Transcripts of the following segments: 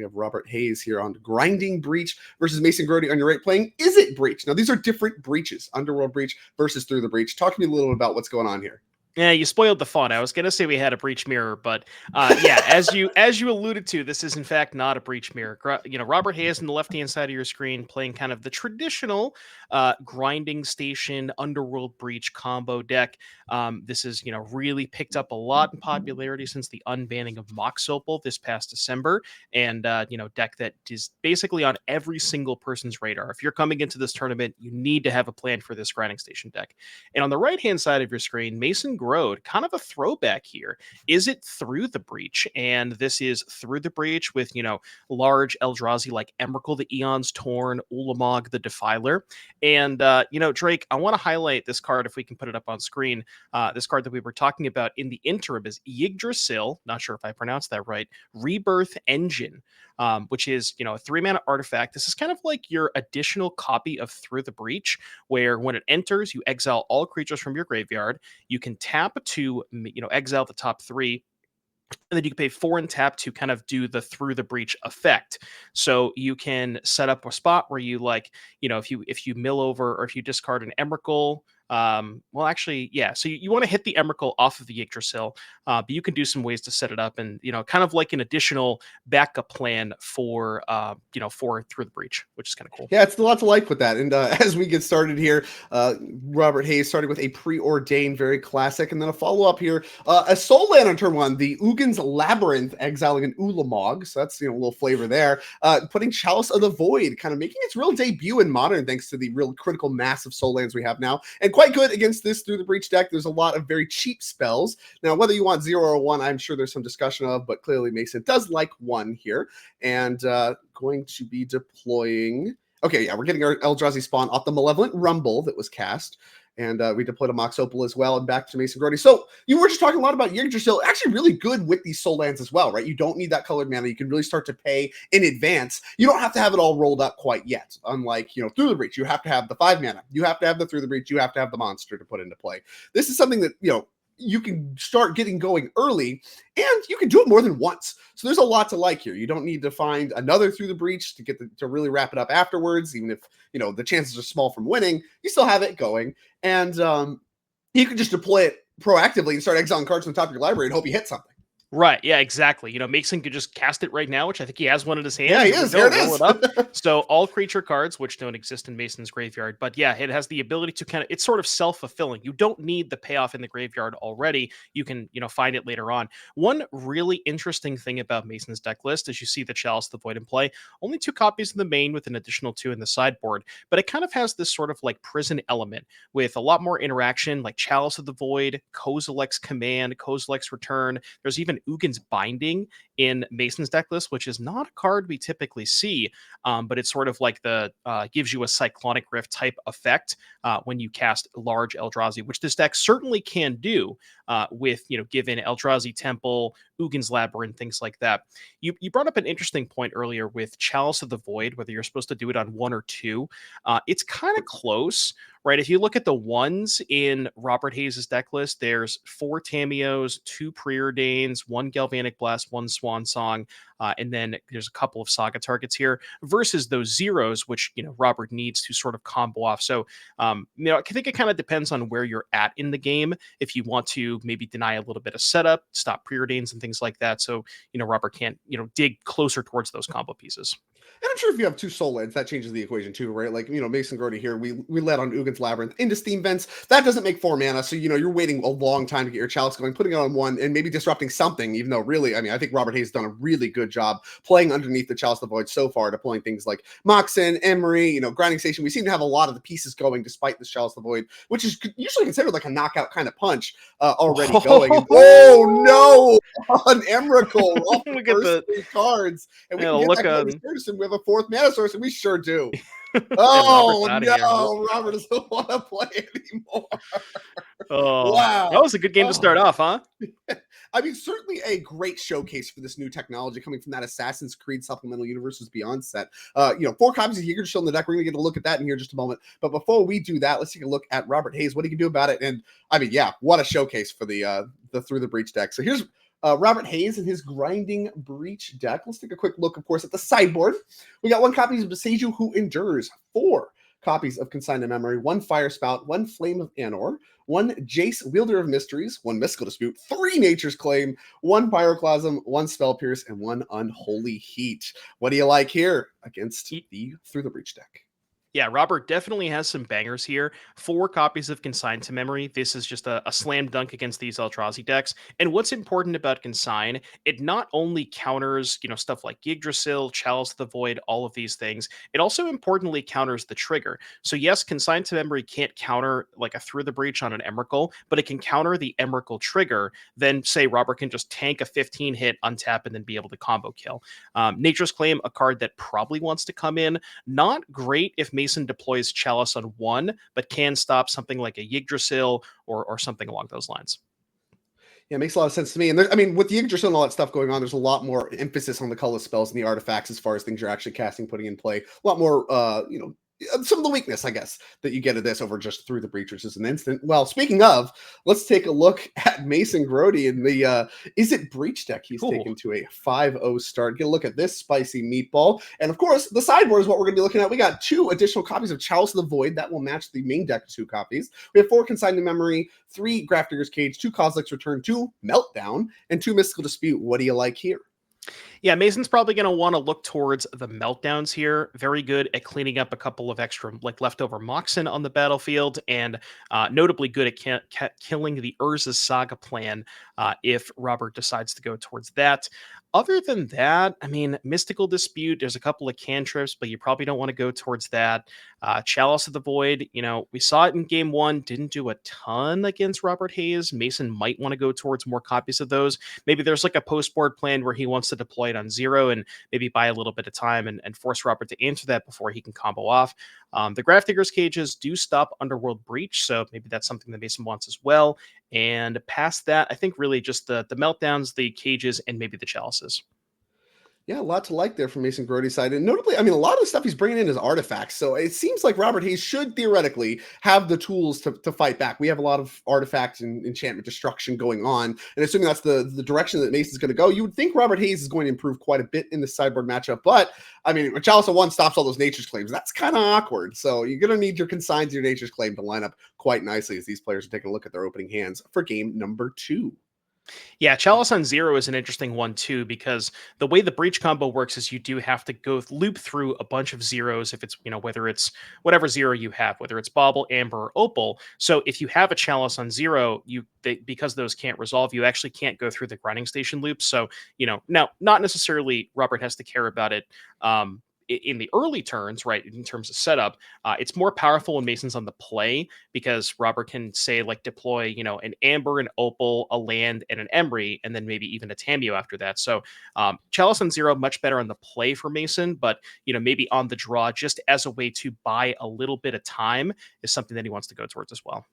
we have Robert Hayes here on Grinding Breach versus Mason Grode on your right, playing Is It Breach? Now, these are different breaches, Underworld Breach versus Through the Breach. Talk to me a little bit about what's going on here. Yeah, you spoiled the fun. I was gonna say we had a breach mirror, but yeah, as you alluded to, this is in fact not a breach mirror. Robert Hayes on the left hand side of your screen playing kind of the traditional grinding station Underworld Breach combo deck. This is really picked up a lot in popularity since the unbanning of Mox Opal this past December, and deck that is basically on every single person's radar. If you're coming into this tournament, you need to have a plan for this grinding station deck. And on the right hand side of your screen, Mason Grode, kind of a throwback here. Is it Through the Breach? And this is Through the Breach with, large Eldrazi like Emrakul, the Eon's Torn, Ulamog, the Defiler. And, Drake, I want to highlight this card if we can put it up on screen. This card that we were talking about in the interim is Yggdrasil, not sure if I pronounced that right, Rebirth Engine, which is, a 3-mana artifact. This is kind of like your additional copy of Through the Breach, where when it enters, you exile all creatures from your graveyard. You can tap to, exile the top 3, and then you can pay 4 and tap to kind of do the Through the Breach effect. So you can set up a spot where you if you mill over or if you discard an Emrakul. So you want to hit the Emrakul off of the Yggdrasil, but you can do some ways to set it up, and kind of like an additional backup plan for Through the Breach, which is kind of cool. Yeah, it's a lot to like with that. And as we get started here, Robert Hayes started with a Preordained, very classic, and then a follow up here, a soul land on turn 1, the Ugin's Labyrinth, exiling an Ulamog, so that's a little flavor there. Putting Chalice of the Void, kind of making its real debut in Modern, thanks to the real critical mass of soul lands we have now, and quite good against this Through the Breach deck. There's a lot of very cheap spells. Now, whether you want 0 or 1, I'm sure there's some discussion of, but clearly Mason does like 1 here, and going to be deploying. Okay, yeah, we're getting our Eldrazi spawn off the Malevolent Rumble that was cast. And we deployed a Mox Opal as well, and back to Mason Grode. So you were just talking a lot about Yggdrasil. Actually really good with these soul lands as well, right? You don't need that colored mana. You can really start to pay in advance. You don't have to have it all rolled up quite yet. Unlike, Through the Breach, you have to have the 5 mana. You have to have the Through the Breach. You have to have the monster to put into play. This is something that, you can start getting going early, and you can do it more than once. So there's a lot to like here. You don't need to find another Through the Breach to to really wrap it up afterwards. Even if, the chances are small from winning, you still have it going. And you can just deploy it proactively and start exiling cards from the top of your library and hope you hit something. Right. Yeah, exactly. Mason could just cast it right now, which I think he has one in his hand. Yeah, he is. There it is. It up. So all creature cards, which don't exist in Mason's graveyard. But yeah, it has the ability to it's sort of self-fulfilling. You don't need the payoff in the graveyard already. You can, find it later on. One really interesting thing about Mason's deck list is you see the Chalice of the Void in play. Only 2 copies in the main with an additional 2 in the sideboard. But it kind of has this sort of like prison element with a lot more interaction, like Chalice of the Void, Kozilek's Command, Kozilek's Return. There's even Ugin's Binding in Mason's deck list, which is not a card we typically see, but it's sort of like the gives you a Cyclonic Rift type effect when you cast large Eldrazi, which this deck certainly can do with, given Eldrazi Temple, Ugin's Labyrinth, things like that. You brought up an interesting point earlier with Chalice of the Void, whether you're supposed to do it on 1 or 2. It's kind of close, right? If you look at the ones in Robert Hayes' deck list, there's 4 Tamios, 2 Preordains, 1 Galvanic Blast, 1 Swan Song, and then there's a couple of Saga targets here versus those zeros, which, Robert needs to sort of combo off. So, I think it kind of depends on where you're at in the game. If you want to maybe deny a little bit of setup, stop Preordains and things like that. So, Robert can't, dig closer towards those combo pieces. And I'm sure if you have 2 soul lands, that changes the equation too, right? Like, Mason Grode here, we led on Ugin's Labyrinth into Steam Vents. That doesn't make 4 mana, so, you're waiting a long time to get your Chalice going, putting it on 1, and maybe disrupting something, even though really, I think Robert Hayes has done a really good job playing underneath the Chalice of the Void so far, deploying things like Moxen, Emery, Grinding Station. We seem to have a lot of the pieces going despite this Chalice of the Void, which is usually considered like a knockout kind of punch already going. And, oh, no! On Emrakul, off the first 3 cards. And we can get that we have a 4th mana source, and we sure do. Oh, no, Robert doesn't want to play anymore. Oh, wow. That was a good game to start off, huh? Certainly a great showcase for this new technology coming from that Assassin's Creed Supplemental Universes Beyond set. 4 copies of Yggdrasil in the deck. We're going to get a look at that in here in just a moment. But before we do that, let's take a look at Robert Hayes, what he can do about it. And, what a showcase for the Through the Breach deck. So here's Robert Hayes and his Grinding Breach deck. Let's take a quick look, of course, at the sideboard. We got 1 copy of Beseiju Who Endures, 4 copies of Consign to Memory, 1 Fire Spout, 1 Flame of Anor, 1 Jace Wielder of Mysteries, 1 Mystical Dispute, 3 Nature's Claim, 1 Pyroclasm, 1 Spell Pierce, and 1 Unholy Heat. What do you like here against the Through the Breach deck? Yeah, Robert definitely has some bangers here. 4 copies of Consign to Memory. This is just a slam dunk against these Eldrazi decks. And what's important about Consign, it not only counters, stuff like Yggdrasil, Chalice of the Void, all of these things, it also importantly counters the trigger. So yes, Consign to Memory can't counter like a Through the Breach on an Emrakul, but it can counter the Emrakul trigger. Then say Robert can just tank a 15 hit, untap, and then be able to combo kill. Nature's Claim, a card that probably wants to come in. Not great if Mason deploys Chalice on 1, but can stop something like a Yggdrasil or something along those lines. Yeah, it makes a lot of sense to me. And there, I mean, with the Yggdrasil and all that stuff going on, there's a lot more emphasis on the colorless spells and the artifacts as far as things you're actually casting, putting in play. A lot more, some of the weakness, I guess, that you get at this over just Through the Breach, which is an instant. Well, speaking of, let's take a look at Mason Grode and the Is It Breach deck he's taken to a 5-0 start. Get a look at this spicy meatball. And of course, the sideboard is what we're going to be looking at. We got 2 additional copies of Chalice of the Void that will match the main deck 2 copies. We have 4 Consigned to Memory, 3 Grafdigger's Cage, 2 Kozilek's Return, 2 Meltdown, and 2 Mystical Dispute. What do you like here? Yeah, Mason's probably going to want to look towards the Meltdowns here. Very good at cleaning up a couple of extra leftover Moxen on the battlefield, and notably good at killing the Urza's Saga plan if Robert decides to go towards that. Other than that, I mean, Mystical Dispute, there's a couple of cantrips, but you probably don't want to go towards that. Chalice of the Void, we saw it in game 1, didn't do a ton against Robert Hayes. Mason might want to go towards more copies of those. Maybe there's like a post-board plan where he wants to deploy it on 0 and maybe buy a little bit of time and force Robert to answer that before he can combo off. The Grafdigger's Cages do stop Underworld Breach, so maybe that's something that Mason wants as well. And past that, I think really just the Meltdowns, the Cages, and maybe the Chalices. Yeah, a lot to like there from Mason Grode's side. And notably, I mean, a lot of the stuff he's bringing in is artifacts. So it seems like Robert Hayes should theoretically have the tools to fight back. We have a lot of artifacts and enchantment destruction going on. And assuming that's the direction that Mason's going to go, you would think Robert Hayes is going to improve quite a bit in the sideboard matchup. But, I mean, Chalice of 1 stops all those Nature's Claims. That's kind of awkward. So you're going to need your Consigns, your Nature's Claim to line up quite nicely as these players are taking a look at their opening hands for game number 2. Yeah, Chalice on 0 is an interesting one too, because the way the breach combo works is you do have to go loop through a bunch of zeros if it's, whether it's whatever 0 you have, whether it's Bauble, Amber, or Opal. So if you have a Chalice on 0, because those can't resolve, you actually can't go through the grinding station loop. So, now not necessarily Robert has to care about it in the early turns, right, in terms of setup. It's more powerful when Mason's on the play, because Robert can say like deploy, an Amber, an Opal, a land, and an Emery, and then maybe even a Tameo after that. So Chalice on 0, much better on the play for Mason, but maybe on the draw just as a way to buy a little bit of time is something that he wants to go towards as well.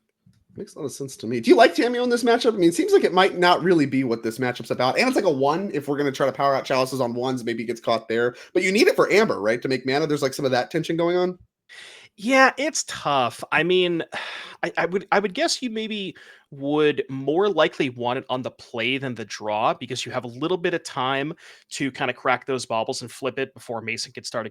Makes a lot of sense to me. Do you like Tameo in this matchup? I mean, it seems like it might not really be what this matchup's about. And it's like a 1 if we're going to try to power out Chalices on 1s. Maybe it gets caught there. But you need it for Amber, right? To make mana. There's like some of that tension going on. Yeah, it's tough. I mean, I would guess you maybe would more likely want it on the play than the draw, because you have a little bit of time to kind of crack those baubles and flip it before Mason can start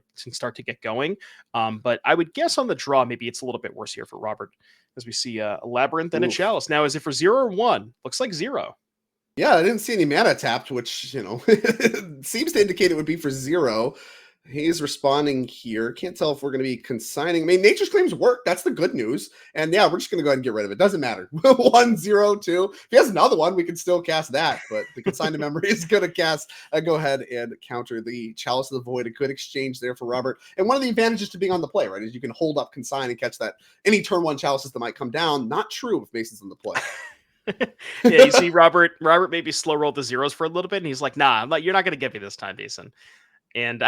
to get going. But I would guess on the draw, maybe it's a little bit worse here for Robert, as we see a Labyrinth and a Chalice. Now, is it for 0 or 1? Looks like 0. Yeah, I didn't see any mana tapped, which, seems to indicate it would be for 0. He's responding here. Can't tell if we're going to be consigning. I mean, Nature's Claims work. That's the good news. And yeah, we're just going to go ahead and get rid of it. Doesn't matter. 1, 0, 2. If he has another one, we can still cast that. But the Consign to Memory is going to cast. Go ahead and counter the Chalice of the Void. A good exchange there for Robert. And one of the advantages to being on the play, right, is you can hold up Consign and catch that any turn 1 Chalices that might come down. Not true if Mason's on the play. Yeah, you see Robert maybe slow roll the zeros for a little bit, and he's like, nah, you're not going to get me this time, Mason. And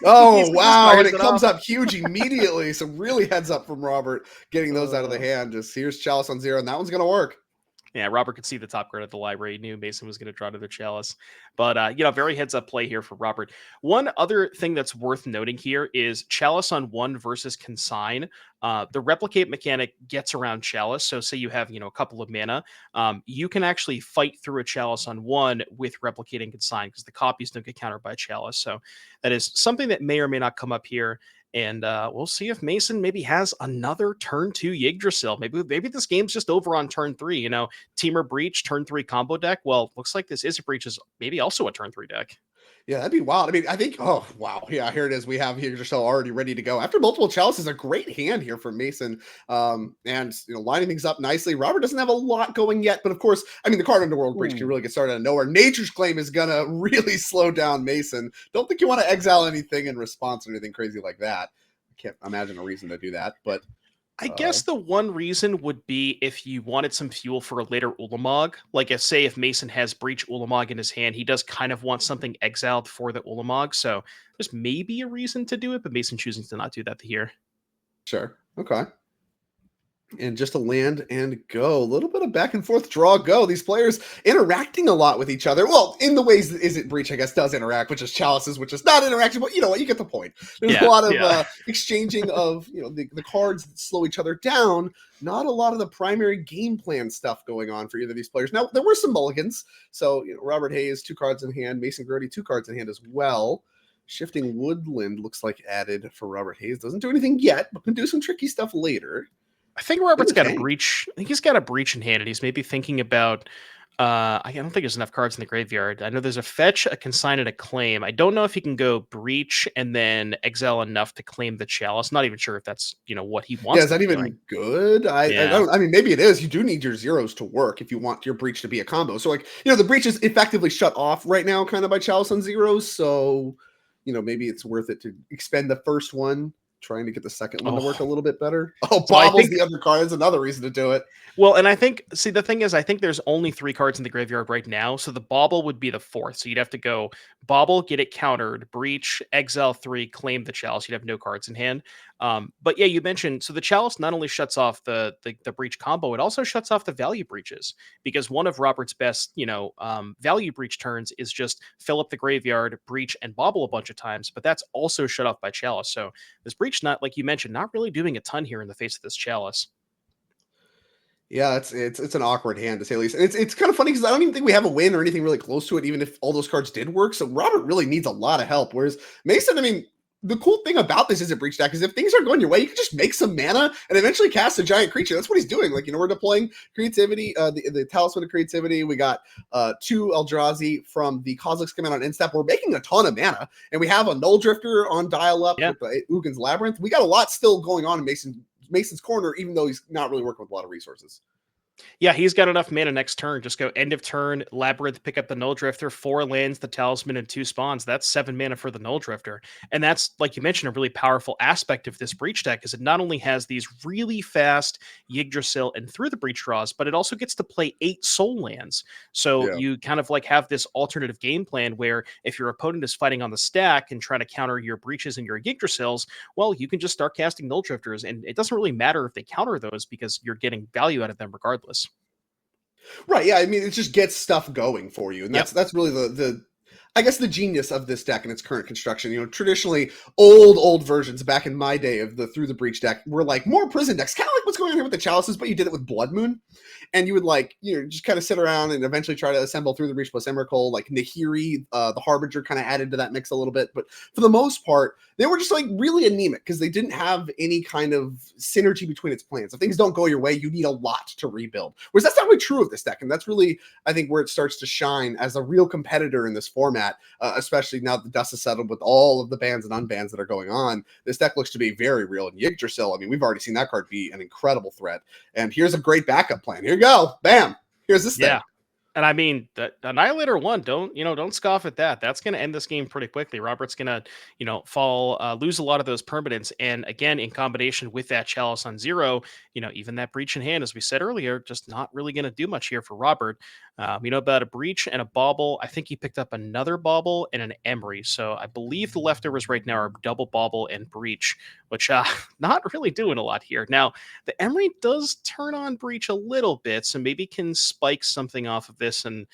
oh, wow. And it comes up huge immediately. So really heads up from Robert getting those out of the hand. Just here's Chalice on 0, and that one's going to work. Yeah, Robert could see the top card at the library. He knew Mason was going to draw another Chalice. But, very heads up play here for Robert. One other thing that's worth noting here is Chalice on 1 versus Consign. The replicate mechanic gets around Chalice. So, say you have, a couple of mana, you can actually fight through a Chalice on 1 with replicating Consign because the copies don't get countered by Chalice. So, that is something that may or may not come up here. And we'll see if Mason maybe has another turn 2 Yggdrasil. Maybe this game's just over on turn 3. Teamer Breach, turn 3 combo deck. Well, looks like this is a Breach is maybe also a turn 3 deck. Yeah, that'd be wild. I mean, I think, oh, wow. Yeah, here it is. We have Yggdrasil already ready to go. After multiple chalices, a great hand here from Mason. And, lining things up nicely. Robert doesn't have a lot going yet, but of course, I mean, the card Underworld Breach can really get started out of nowhere. Nature's Claim is going to really slow down Mason. Don't think you want to exile anything in response or anything crazy like that. I can't imagine a reason to do that, but I guess the one reason would be if you wanted some fuel for a later Ulamog. Like, if Mason has Breach Ulamog in his hand, he does kind of want something exiled for the Ulamog. So there's maybe a reason to do it, but Mason choosing to not do that here. Sure. Okay. And just a land and go. A little bit of back and forth draw go. These players interacting a lot with each other. Well, in the ways that Is It Breach, I guess, does interact, which is chalices, which is not interaction, but you know what, you get the point. There's a lot of exchanging of the cards that slow each other down. Not a lot of the primary game plan stuff going on for either of these players. Now, there were some mulligans. So Robert Hayes, 2 cards in hand, Mason Grode, 2 cards in hand as well. Shifting Woodland looks like added for Robert Hayes. Doesn't do anything yet, but can do some tricky stuff later. I think Robert's got a Breach. I think he's got a Breach in hand, and he's maybe thinking about. I don't think there's enough cards in the graveyard. I know there's a fetch, a consign, and a claim. I don't know if he can go Breach and then exile enough to claim the Chalice. Not even sure if that's what he wants. Yeah, is that even good? I don't. I mean, maybe it is. You do need your zeros to work if you want your Breach to be a combo. So the Breach is effectively shut off right now, kind of by Chalice on zeros. So maybe it's worth it to expend the first one, trying to get the second one to work a little bit better. Bobble's the other card is another reason to do it. Well, and I think, the thing is, I think there's only 3 cards in the graveyard right now, so the Bobble would be the 4th. So you'd have to go Bobble, get it countered, Breach, exile 3, claim the Chalice. You'd have no cards in hand. But yeah, you mentioned, so the Chalice not only shuts off the Breach combo, it also shuts off the value breaches, because one of Robert's best, value breach turns is just fill up the graveyard, Breach, and Bobble a bunch of times, but that's also shut off by Chalice. So this Breach, not like you mentioned, not really doing a ton here in the face of this Chalice. Yeah, it's an awkward hand to say the least. And it's kind of funny because I don't even think we have a win or anything really close to it, even if all those cards did work. So Robert really needs a lot of help. Whereas Mason, I mean, the cool thing about this Is It Breach deck is if things are going your way, you can just make some mana and eventually cast a giant creature. That's what he's doing. We're deploying creativity, the Talisman of Creativity. We got 2 Eldrazi from the Kozilek's command on Instep. We're making a ton of mana, and we have a Null Drifter on dial up with Ugin's Labyrinth. We got a lot still going on in Mason's corner, even though he's not really working with a lot of resources. Yeah, he's got enough mana next turn. Just go end of turn, Labyrinth, pick up the Null Drifter, 4 lands, the Talisman, and 2 spawns. That's 7 mana for the Null Drifter. And that's, like you mentioned, a really powerful aspect of this Breach deck, is it not only has these really fast Yggdrasil and Through the Breach draws, but it also gets to play 8 soul lands. So you kind of have this alternative game plan where if your opponent is fighting on the stack and trying to counter your Breaches and your Yggdrasils, well, you can just start casting Null Drifters, and it doesn't really matter if they counter those because you're getting value out of them regardless. Right, yeah, I mean, it just gets stuff going for you, and that's really the I guess the genius of this deck in its current construction. Traditionally, old versions back in my day of the Through the Breach deck were more prison decks, kind of like what's going on here with the Chalices, but you did it with Blood Moon, and you would just kind of sit around and eventually try to assemble Through the Breach plus Emrakul, Nahiri, the Harbinger kind of added to that mix a little bit, but for the most part, they were just really anemic because they didn't have any kind of synergy between its plans. If things don't go your way, you need a lot to rebuild. Whereas that's not really true of this deck, and that's really, I think, where it starts to shine as a real competitor in this format. Especially now that the dust is settled with all of the bans and unbans that are going on. This deck looks to be very real. And Yggdrasil, I mean, we've already seen that card be an incredible threat. And here's a great backup plan. Here you go. Bam. Here's this thing. And I mean, the Annihilator 1, don't scoff at that. That's going to end this game pretty quickly. Robert's going to, lose a lot of those permanents. And again, in combination with that Chalice on 0, even that Breach in hand, as we said earlier, just not really going to do much here for Robert. About a Breach and a Bauble. I think he picked up another Bauble and an Emery. So I believe the leftovers right now are double Bauble and Breach, which not really doing a lot here. Now, the Emery does turn on Breach a little bit, so maybe can spike something off of this and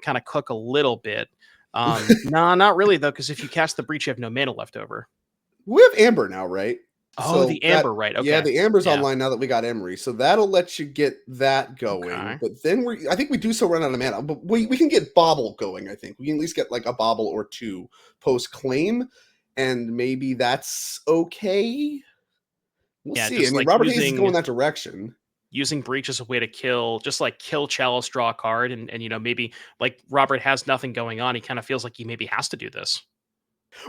kind of cook a little bit. No, not really though, because if you cast the Breach, you have no mana left over. We have Amber now, right? Oh, the Amber, right? Okay, yeah, the Amber's online now that we got Emery, so that'll let you get that going. Okay. But then I think we do still run out of mana, but we can get Bauble going. I think we can at least get like a Bauble or two post claim, and maybe that's okay. We'll see. I mean, Robert Hayes is going that direction. Using Breach as a way to kill Chalice, draw a card, and maybe like Robert has nothing going on. He kind of feels like he maybe has to do this.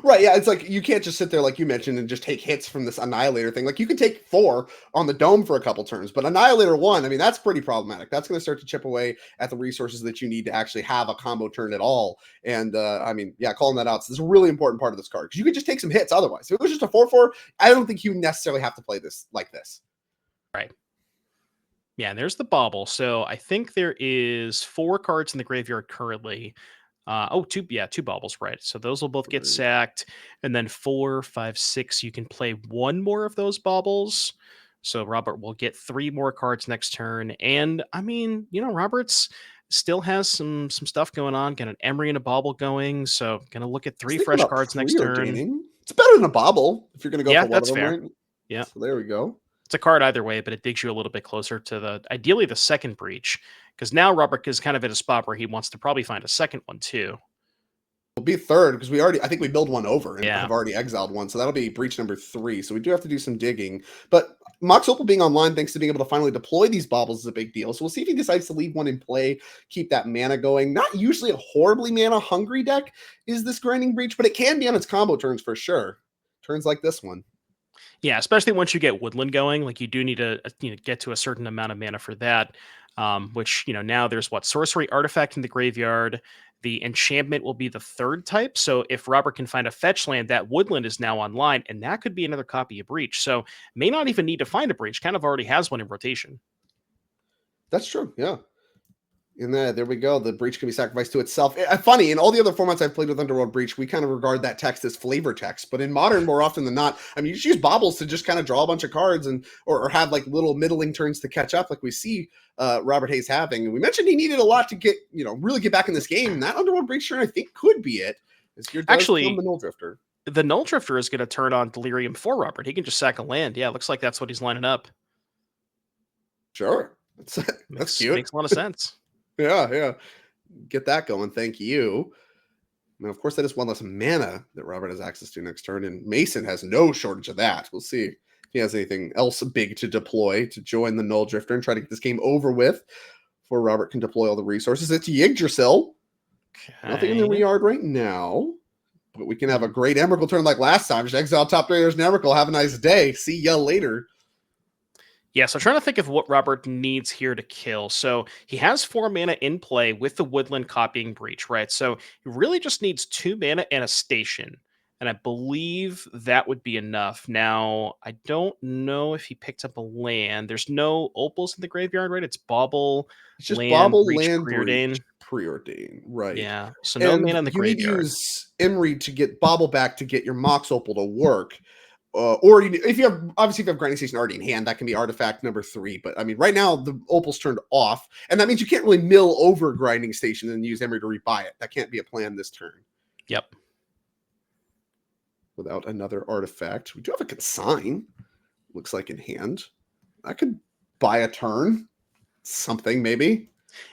Right, yeah, it's like you can't just sit there like you mentioned and just take hits from this Annihilator thing. Like you can take 4 on the Dome for a couple turns, but Annihilator 1, I mean, that's pretty problematic. That's going to start to chip away at the resources that you need to actually have a combo turn at all. And I mean, yeah, calling that out. So this is a really important part of this card because you could just take some hits otherwise. If it was just a 4/4, I don't think you necessarily have to play this like this. Right. Yeah, and there's the Bauble. So I think there is 4 cards in the graveyard currently. Two Baubles, right? So those will both get sacked, and then 4, 5, 6. You can play 1 more of those Baubles. So Robert will get 3 more cards next turn, and I mean, Robert's still has some stuff going on. Got an Emery and a Bauble going, so gonna look at 3 fresh cards next turn. It's better than a Bauble if you're gonna go for one that's of them, fair. right? Yeah, so there we go. It's a card either way, but it digs you a little bit closer to ideally the second Breach, because now Robert is kind of at a spot where he wants to probably find a second one too. It'll be third because I think we build one over and have already exiled one. So that'll be Breach number 3. So we do have to do some digging. But Mox Opal being online, thanks to being able to finally deploy these Baubles, is a big deal. So we'll see if he decides to leave one in play, keep that mana going. Not usually a horribly mana hungry deck is this Grinding Breach, but it can be on its combo turns for sure. Turns like this one. Yeah, especially once you get Woodland going, like you do need to get to a certain amount of mana for that. Which now there's Sorcery Artifact in the graveyard. The enchantment will be the 3rd type. So if Robert can find a fetch land, that Woodland is now online, and that could be another copy of Breach. So may not even need to find a Breach. Kind of already has one in rotation. That's true. Yeah. And there we go. The Breach can be sacrificed to itself. Funny, in all the other formats I've played with Underworld Breach, we kind of regard that text as flavor text. But in Modern, more often than not, I mean, you just use Baubles to just kind of draw a bunch of cards or have like little middling turns to catch up, like we see Robert Hayes having. And we mentioned he needed a lot to get, really get back in this game. And that Underworld Breach turn, I think, could be it. Actually, the Null Drifter. The Null Drifter is going to turn on Delirium for Robert. He can just sack a land. Yeah, it looks like that's what he's lining up. Sure. That's cute. Makes a lot of sense. Yeah. Get that going. Thank you. Now, of course, that is one less mana that Robert has access to next turn, and Mason has no shortage of that. We'll see if he has anything else big to deploy to join the Null Drifter and try to get this game over with before Robert can deploy all the resources. It's Yggdrasil. Okay. Nothing in the yard right now, but we can have a great Emrakul turn like last time. Just exile top players and Emrakul. Have a nice day. See ya later. Yeah, so trying to think of what Robert needs here to kill. So he has 4 mana in play with the Woodland copying Breach, right? So he really just needs 2 mana and a station. And I believe that would be enough. Now, I don't know if he picked up a land. There's no opals in the graveyard, right? It's Bauble, it's just land, Bauble, Breach, land, Preordain. Preordain, right. Yeah, so no mana in the graveyard. You need to use Emery to get Bauble back to get your Mox Opal to work. Or if you have Grinding Station already in hand, that can be artifact number 3. But I mean, right now the Opal's turned off, and that means you can't really mill over Grinding Station and use Emery to rebuy it. That can't be a plan this turn. Yep. Without another artifact, we do have a Consign. Looks like in hand. I could buy a turn, something maybe.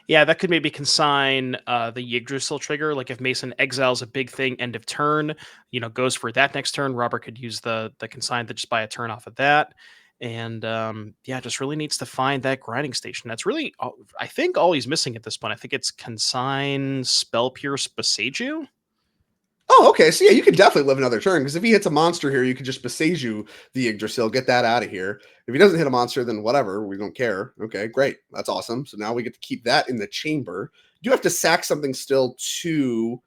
Yeah, that could maybe consign the Yggdrasil trigger. Like if Mason exiles a big thing end of turn, goes for that next turn, Robert could use the consign to just buy a turn off of that. And just really needs to find that Grinding Station. That's really, I think, all he's missing at this point. I think it's consign, Spell Pierce, Boseiju. Oh, okay. So yeah, you could definitely live another turn, because if he hits a monster here, you could just Boseiju the Yggdrasil, get that out of here. If he doesn't hit a monster, then whatever, we don't care. Okay, great. That's awesome. So now we get to keep that in the chamber. do have to sack something still to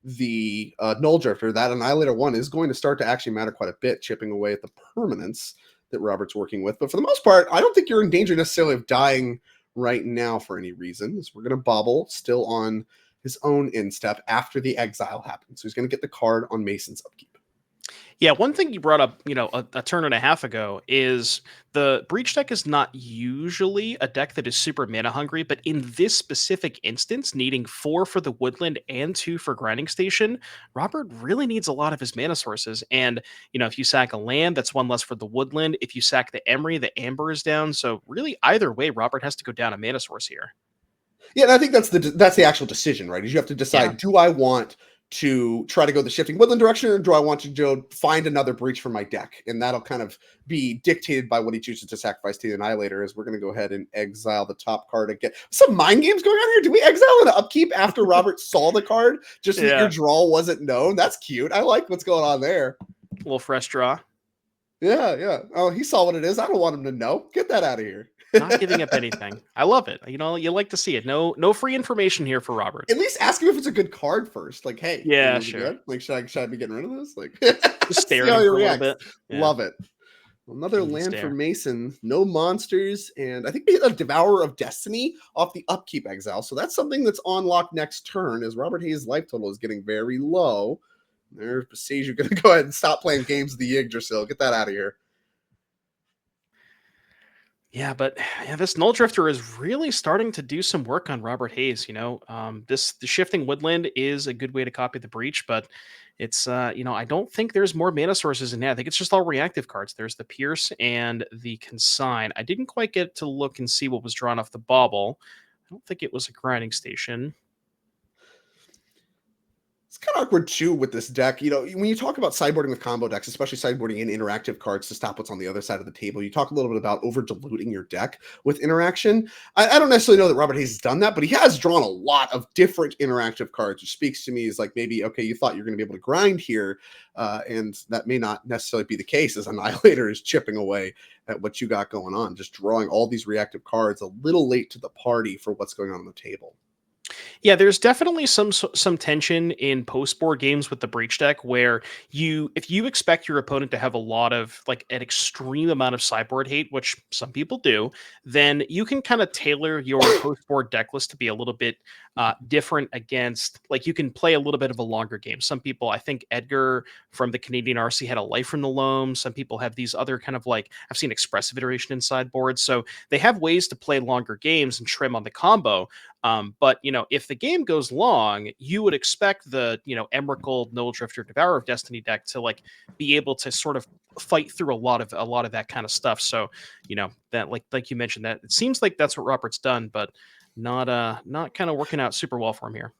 the Null Drifter. That Annihilator 1 is going to start to actually matter quite a bit, chipping away at the permanence that Robert's working with. But for the most part, I don't think you're in danger necessarily of dying right now for any reason. So we're going to Bobble still on his own instep after the exile happens. So he's going to get the card on Mason's upkeep. Yeah, one thing you brought up, a turn and a half ago is the Breach deck is not usually a deck that is super mana hungry, but in this specific instance, needing 4 for the Woodland and 2 for Grinding Station, Robert really needs a lot of his mana sources. And, if you sack a land, that's 1 less for the Woodland. If you sack the Emery, the Amber is down. So really, either way, Robert has to go down a mana source here. Yeah, and I think that's the actual decision, right? Is you have to decide, do I want to try to go the Shifting Woodland direction, or do I want to go find another breach for my deck? And that'll kind of be dictated by what he chooses to sacrifice to the Annihilator. As we're going to go ahead and exile the top card again. Some mind games going on here. Did we exile an upkeep after Robert saw the card, just so that your draw wasn't known? That's cute. I like what's going on there. A little fresh draw. Yeah. Oh, he saw what it is. I don't want him to know. Get that out of here. Not giving up anything. I love it. You like to see it. No free information here for Robert. At least ask him if it's a good card first. Like, hey, yeah, sure. Good? Like, should I be getting rid of this? Like, just staring for a little bit. Yeah. Love it. Another land for Mason. No monsters, and I think we hit a Devourer of Destiny off the upkeep exile. So that's something that's on lock next turn. As Robert Hayes' life total is getting very low. There's Passage. You're going to go ahead and stop playing games with the Yggdrasil. Get that out of here. Yeah, but this Null Drifter is really starting to do some work on Robert Hayes. The Shifting Woodland is a good way to copy the Breach, but it's I don't think there's more mana sources in that. I think it's just all reactive cards. There's the Pierce and the Consign. I didn't quite get to look and see what was drawn off the Bauble. I don't think it was a Grinding Station. It's kind of awkward too with this deck. When you talk about sideboarding with combo decks, especially sideboarding in interactive cards to stop what's on the other side of the table, you talk a little bit about over diluting your deck with interaction. I don't necessarily know that Robert Hayes has done that, but he has drawn a lot of different interactive cards, which speaks to me as like, maybe, okay, you thought you're going to be able to grind here, and that may not necessarily be the case, as Annihilator is chipping away at what you got going on, just drawing all these reactive cards a little late to the party for what's going on the table. Yeah, there's definitely some tension in post-board games with the Breach deck where if you expect your opponent to have a lot of, like, an extreme amount of sideboard hate, which some people do, then you can kind of tailor your post-board deck list to be a little bit different against, like, you can play a little bit of a longer game. Some people, I think Edgar from the Canadian RC had a Life from the Loam. Some people have these other kind of, like, I've seen expressive iteration in sideboards. So they have ways to play longer games and trim on the combo. But if the game goes long, you would expect the Emrakul, Null Drifter, Devourer of Destiny deck to, like, be able to sort of fight through a lot of that kind of stuff. So that, like you mentioned, that it seems like that's what Robert's done, but not kind of working out super well for him here.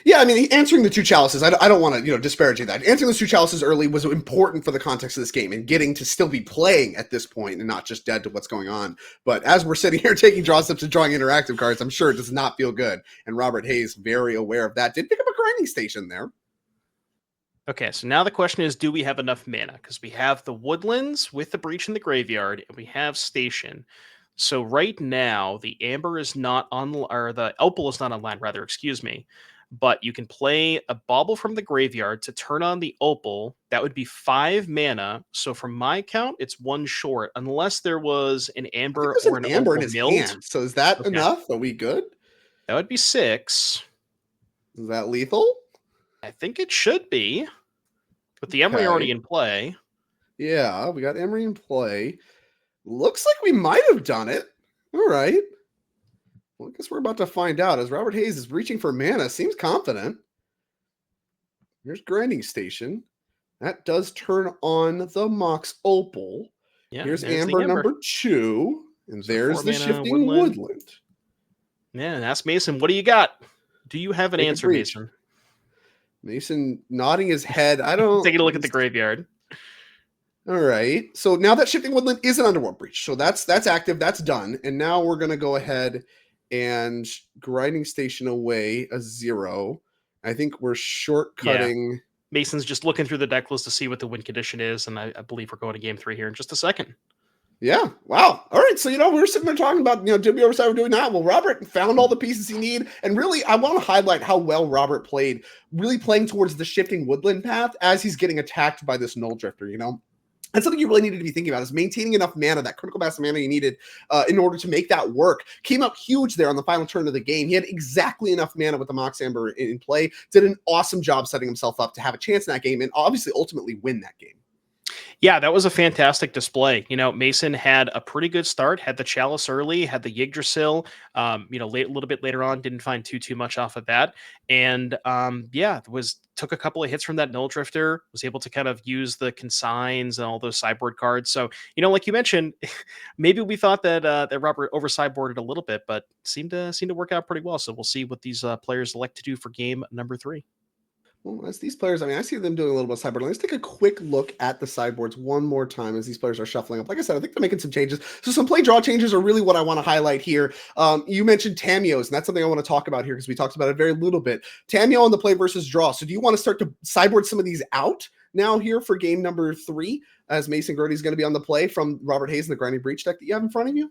Yeah, I mean, answering the 2 chalices, I don't want to, disparaging that. Answering those 2 chalices early was important for the context of this game and getting to still be playing at this point and not just dead to what's going on. But as we're sitting here taking draw steps and drawing interactive cards, I'm sure it does not feel good. And Robert Hayes, very aware of that, did pick up a Grinding Station there. Okay, so now the question is, do we have enough mana? Because we have the Woodlands with the Breach in the graveyard, and we have Station. So right now, the Amber is not on, or the Opal is not online, rather, excuse me. But you can play a Bauble from the graveyard to turn on the Opal. That would be 5 mana. So from my count, it's 1 short, unless there was an Amber or an Amber Opal in his milled. hand. So is that enough? Are we good? That would be 6. Is that lethal? I think it should be. With the Emery already in play. Yeah, we got Emery in play. Looks like we might have done it. All right. Well, I guess we're about to find out as Robert Hayes is reaching for mana. Seems confident. Here's Grinding Station. That does turn on the Mox Opal. Yeah, here's Amber number 2. And so there's the Shifting Woodland. Yeah, and ask Mason, what do you got? Do you have an answer, Mason? Mason nodding his head. I don't... Taking a look at the graveyard. All right. So now that Shifting Woodland is an Underworld Breach. So that's active. That's done. And now we're going to go ahead and Grinding Station away a 0. I think we're shortcutting. Yeah. Mason's just looking through the deck list to see what the win condition is. And I believe we're going to game 3 here in just a second. Yeah. Wow. All right. So, we're sitting there talking about, WR we're doing that. Well, Robert found all the pieces he need. And really, I want to highlight how well Robert played, really playing towards the shifting woodland path as he's getting attacked by this Null Drifter. And something you really needed to be thinking about is maintaining enough mana, that critical mass of mana you needed in order to make that work. Came up huge there on the final turn of the game. He had exactly enough mana with the Mox Amber in play. Did an awesome job setting himself up to have a chance in that game and obviously ultimately win that game. Yeah, that was a fantastic display. Mason had a pretty good start, had the Chalice early, had the Yggdrasil, a little bit later on, didn't find too much off of that. And took a couple of hits from that Null Drifter, was able to kind of use the consigns and all those sideboard cards. So, like you mentioned, maybe we thought that Robert over sideboarded a little bit, but seemed to work out pretty well. So we'll see what these players elect to do for game number 3. Well, as these players, I see them doing a little bit of sideboard. Let's take a quick look at the sideboards one more time as these players are shuffling up. Like I said, I think they're making some changes. So some play draw changes are really what I want to highlight here. You mentioned Tamiyo's, and that's something I want to talk about here because we talked about it very little bit. Tamiyo on the play versus draw. So do you want to start to sideboard some of these out now here for game number 3 as Mason Grode is going to be on the play from Robert Hayes and the Grinding Breach deck that you have in front of you?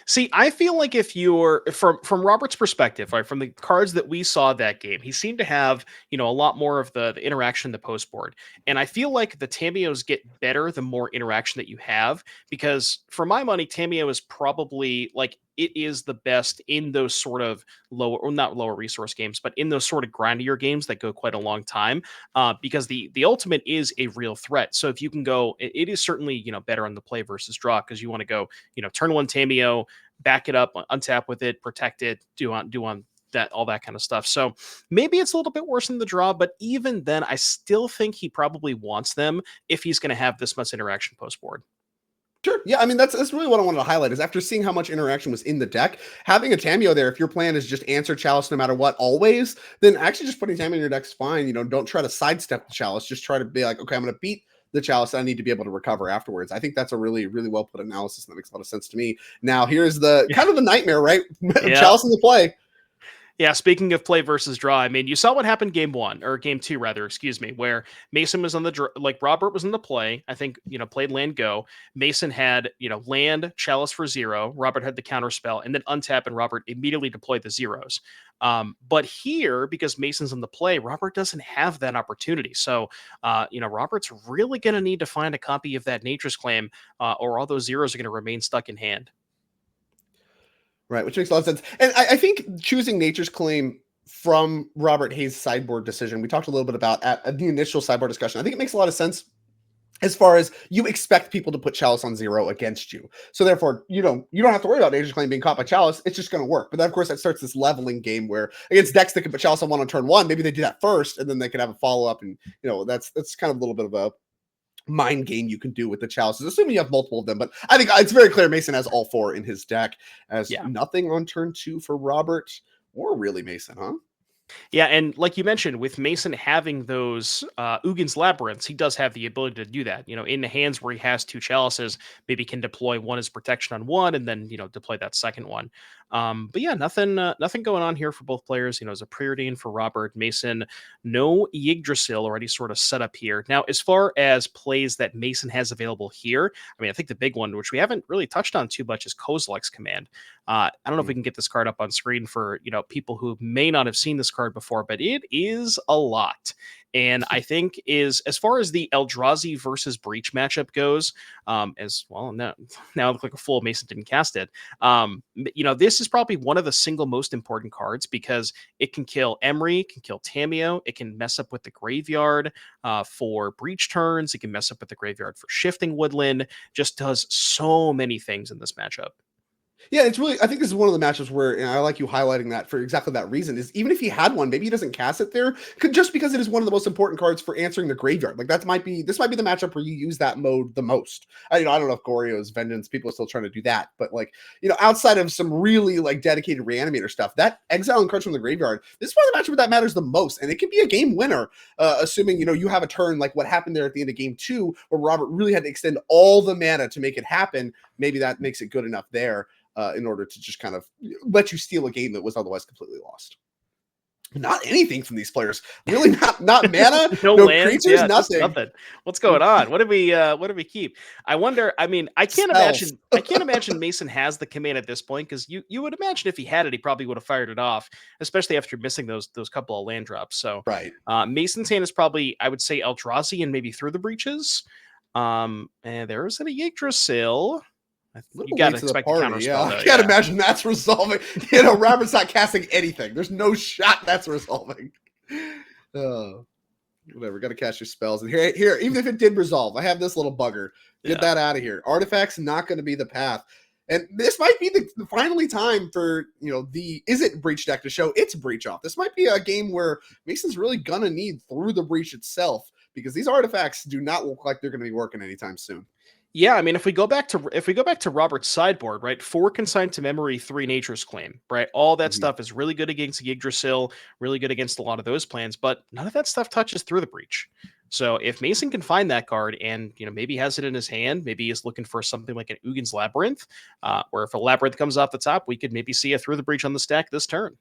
See, I feel like if you're from Robert's perspective, right, from the cards that we saw that game, he seemed to have a lot more of the interaction in the post board, and I feel like the Tamios get better the more interaction that you have, because for my money, Tamiyo is probably like it is the best in those sort of lower, or not lower resource games, but in those sort of grindier games that go quite a long time, because the ultimate is a real threat. So if you can go, it is certainly better on the play versus draw because you want to go turn one Tamiyo, back it up, untap with it, protect it, do on that, all that kind of stuff. So maybe it's a little bit worse in the draw, but even then, I still think he probably wants them if he's going to have this much interaction post board. Sure. Yeah, I mean that's really what I wanted to highlight is after seeing how much interaction was in the deck, having a Tamiyo there, if your plan is just answer Chalice no matter what always, then actually just putting Tamiyo in your deck's fine. Don't try to sidestep the Chalice. Just try to be like, okay, I'm going to beat the Chalice. I need to be able to recover afterwards. I think that's a really, really well put analysis, and that makes a lot of sense to me. Now, here's the kind of the nightmare, right? Yeah. Chalice in the play. Yeah, speaking of play versus draw, I mean, you saw what happened game 1 or game 2 rather, excuse me, where Mason was on the like Robert was in the play. I think, played land go. Mason had, land Chalice for 0. Robert had the counter spell and then untap and Robert immediately deployed the zeros. But here, because Mason's in the play, Robert doesn't have that opportunity. So, Robert's really going to need to find a copy of that Nature's Claim, or all those zeros are going to remain stuck in hand. Right, which makes a lot of sense. And I think choosing Nature's Claim from Robert Hayes' sideboard decision, we talked a little bit about at the initial sideboard discussion. I think it makes a lot of sense as far as you expect people to put Chalice on 0 against you. So therefore, you don't have to worry about Nature's Claim being caught by Chalice. It's just going to work. But then, of course, that starts this leveling game where against decks that can put Chalice on 1 on turn 1, maybe they do that first, and then they can have a follow-up. And, that's kind of a little bit of a mind game you can do with the Chalices, assuming you have multiple of them. But I think it's very clear Mason has all 4 in his deck, as nothing on turn 2 for Robert or really Mason, huh? Yeah, and like you mentioned, with Mason having those Ugin's Labyrinths, he does have the ability to do that. In the hands where he has 2 chalices, maybe can deploy one as protection on one, and then deploy that second one. But yeah, nothing going on here for both players. As a preordained for Robert Mason, no Yggdrasil already sort of set up here. Now, as far as plays that Mason has available here, I mean, I think the big one, which we haven't really touched on too much, is Kozilek's Command. I don't know if we can get this card up on screen for people who may not have seen this card before, but it is a lot. And I think is as far as the Eldrazi versus Breach matchup goes, as well, now I look like a fool. Mason didn't cast it. This is probably one of the single most important cards because it can kill Emery, can kill Tamiyo, it can mess up with the graveyard for Breach turns, it can mess up with the graveyard for shifting woodland. Just does so many things in this matchup. Yeah, it's really, I think this is one of the matchups where, and I like you highlighting that for exactly that reason, is even if he had one, maybe he doesn't cast it there, just because it is one of the most important cards for answering the graveyard. Like this might be the matchup where you use that mode the most. I don't know if Goryo's Vengeance, people are still trying to do that, but outside of some really dedicated reanimator stuff, that exiling cards from the graveyard, this is one of the matchup where that matters the most, and it can be a game winner, assuming, you have a turn like what happened there at the end of game 2, where Robert really had to extend all the mana to make it happen. Maybe that makes it good enough there. In order to just kind of let you steal a game that was otherwise completely lost. Not anything from these players. Really, not mana, No no lands, creatures, yeah, just nothing. nothing. What's going on? What did we keep? I wonder. I mean, I can't Spells. imagine. I can't imagine Mason has the command at this point because you would imagine if he had it, he probably would have fired it off, especially after missing those couple of land drops. So Right. Mason's hand is probably, I would say, Eldrazi and maybe Through the Breaches. And there is a Yggdrasil. A You little got late to to the expect the party. counter Yeah, spell, I though. can't Yeah. imagine that's resolving. You know, Robert's not casting anything. There's no shot that's resolving. Whatever. Got to cast your spells. And here, even if it did resolve, I have this little bugger. Get that out of here. Artifacts not going to be the path. And this might be the finally time for, you know, the Is It Breach deck to show its breach off. This might be a game where Mason's really going to need Through the Breach itself, because these artifacts do not look like they're going to be working anytime soon. Yeah, I mean, if we go back to Robert's sideboard, right? 4 Consigned to Memory, 3 Nature's Claim, right? All that stuff is really good against Yggdrasil, really good against a lot of those plans, but none of that stuff touches Through the Breach. So if Mason can find that card and, you know, maybe has it in his hand, maybe he's looking for something like an Ugin's Labyrinth, or if a Labyrinth comes off the top, we could maybe see a Through the Breach on the stack this turn.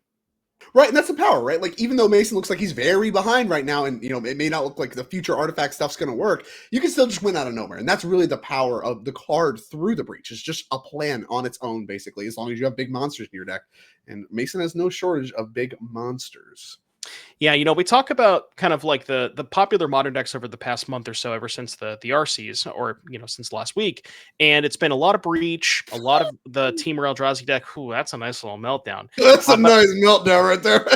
Right, and that's the power, right? Like, even though Mason looks like he's very behind right now, and, you know, it may not look like the future artifact stuff's going to work, you can still just win out of nowhere. And that's really the power of the card Through the Breach. It's just a plan on its own, basically, as long as you have big monsters in your deck. And Mason has no shortage of big monsters. Yeah, you know, we talk about kind of like the popular modern decks over the past month or so, ever since the RCs, or, you know, since last week, and it's been a lot of Breach, a lot of the Team Eldrazi deck. Ooh, that's a nice little meltdown. That's a But nice meltdown right there.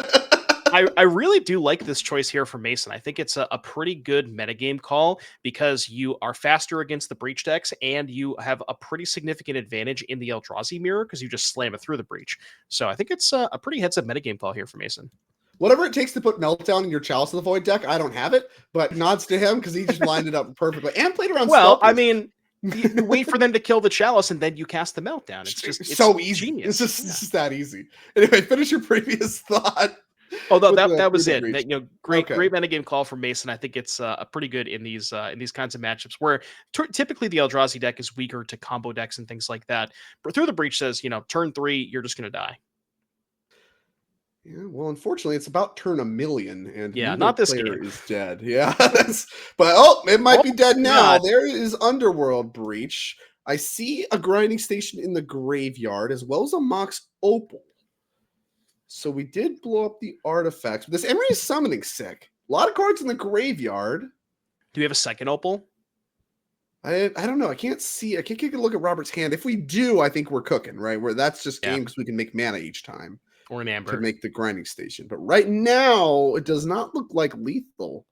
I really do like this choice here for Mason. I think it's a pretty good metagame call because you are faster against the Breach decks and you have a pretty significant advantage in the Eldrazi mirror because you just slam it through the Breach. So I think it's a pretty heads-up metagame call here for Mason. Whatever it takes to put Meltdown in your Chalice of the Void deck, I don't have it, but nods to him because he just lined it up perfectly and played around. Well, I Sculptors. mean, you wait for them to kill the Chalice and then you cast the Meltdown. It's so easy. Genius. It's just that easy. Anyway, finish your previous thought. Oh, no, that was it. Breach. You know, great metagame call from Mason. I think it's a pretty good in these kinds of matchups where typically the Eldrazi deck is weaker to combo decks and things like that. But Through the Breach says, you know, turn 3, you're just going to die. Yeah, well, unfortunately, it's about turn 1,000,000, and not this player game. is dead. Yeah, but it might be dead now. God. There is Underworld Breach. I see a grinding station in the graveyard as well as a Mox Opal. So we did blow up the artifacts. This Emery is summoning sick. A lot of cards in the graveyard. Do we have a second Opal? I don't know. I can't see. I can't take a look at Robert's hand. If we do, I think we're cooking, right? Where that's just game because we can make mana each time. Or an Amber. To make the grinding station. But right now, it does not look like lethal.